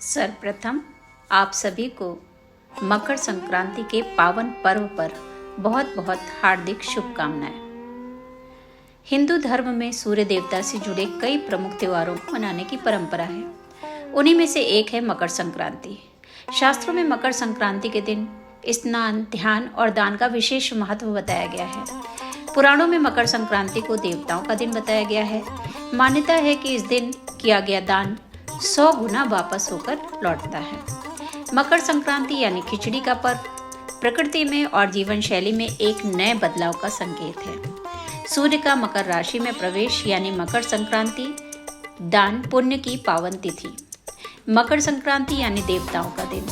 सर्वप्रथम आप सभी को मकर संक्रांति के पावन पर्व पर बहुत बहुत हार्दिक शुभकामनाएं। हिंदू धर्म में सूर्य देवता से जुड़े कई प्रमुख त्योहारों को मनाने की परंपरा है। उन्हीं में से एक है मकर संक्रांति। शास्त्रों में मकर संक्रांति के दिन स्नान, ध्यान और दान का विशेष महत्व बताया गया है। पुराणों में मकर संक्रांति को देवताओं का दिन बताया गया है। मान्यता है कि इस दिन किया गया दान 100 गुना वापस होकर लौटता है। मकर संक्रांति यानी खिचड़ी का पर्व प्रकृति में और जीवन शैली में एक नए बदलाव का संकेत है। सूर्य का मकर राशि में प्रवेश यानी मकर संक्रांति दान पुण्य की पावन तिथि। मकर संक्रांति यानी देवताओं का दिन।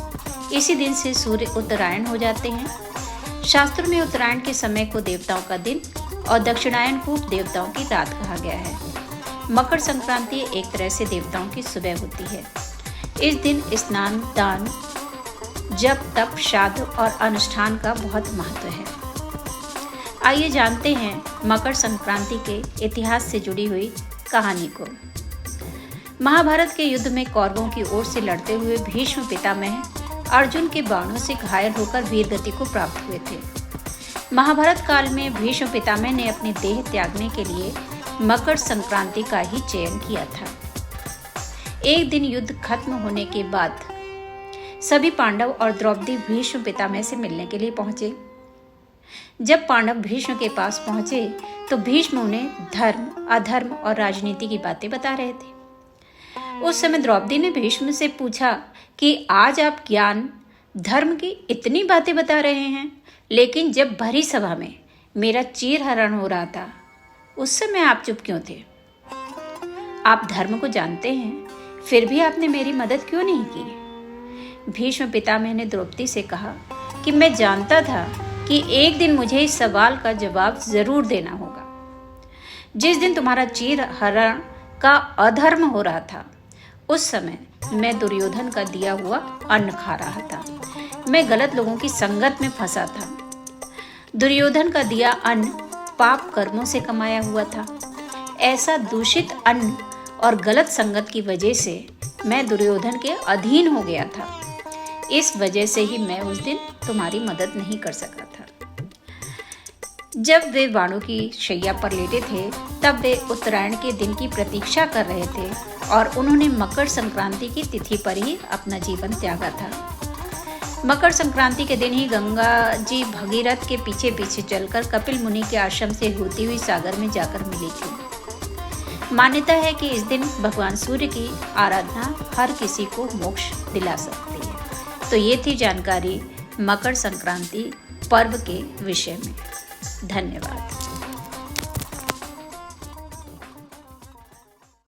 इसी दिन से सूर्य उत्तरायण हो जाते हैं। शास्त्र में उत्तरायण के समय को देवताओं का दिन और दक्षिणायन को देवताओं की रात कहा गया है। मकर संक्रांति एक तरह से देवताओं की सुबह होती है। इस दिन स्नान, दान, जप, तप, श्राद्ध और अनुष्ठान का बहुत महत्व है। आइए जानते हैं मकर संक्रांति के इतिहास से जुड़ी हुई कहानी को। महाभारत के युद्ध में कौरवों की ओर से लड़ते हुए भीष्म पितामह अर्जुन के बाणों से घायल होकर वीरगति को प्राप्त हुए थे। महाभारत काल में भीष्म पितामह ने अपनी देह त्यागने के लिए मकर संक्रांति का ही चयन किया था। एक दिन युद्ध खत्म होने के बाद सभी पांडव और द्रौपदी भीष्म पितामह से मिलने के लिए पहुंचे। जब पांडव भीष्म के पास पहुंचे तो भीष्म उन्हें धर्म, अधर्म और राजनीति की बातें बता रहे थे। उस समय द्रौपदी ने भीष्म से पूछा कि आज आप ज्ञान, धर्म की इतनी बातें बता रहे हैं, लेकिन जब भरी सभा में मेरा चीरहरण हो रहा था उस समय आप चुप क्यों थे? आप धर्म को जानते हैं, फिर भी आपने मेरी मदद क्यों नहीं की? भीष्म पितामह ने द्रौपदी से कहा कि मैं जानता था कि एक दिन मुझे इस सवाल का जवाब जरूर देना होगा। जिस दिन तुम्हारा चीरहरण का अधर्म हो रहा था उस समय मैं दुर्योधन का दिया हुआ अन्न खा रहा था। मैं गलत लोगों की संगत में फंसा था। दुर्योधन का दिया अन्न पाप कर्मों से कमाया हुआ था। ऐसा दूषित अन्न और गलत संगत की वजह से मैं दुर्योधन के अधीन हो गया था। इस वजह से ही मैं उस दिन तुम्हारी मदद नहीं कर सका था। जब वे बाणों की शैया पर लेटे थे तब वे उत्तरायण के दिन की प्रतीक्षा कर रहे थे और उन्होंने मकर संक्रांति की तिथि पर ही अपना जीवन त्यागा था। मकर संक्रांति के दिन ही गंगा जी भगीरथ के पीछे पीछे चलकर कपिल मुनि के आश्रम से होती हुई सागर में जाकर मिली थी। मान्यता है कि इस दिन भगवान सूर्य की आराधना हर किसी को मोक्ष दिला सकती है। तो ये थी जानकारी मकर संक्रांति पर्व के विषय में। धन्यवाद।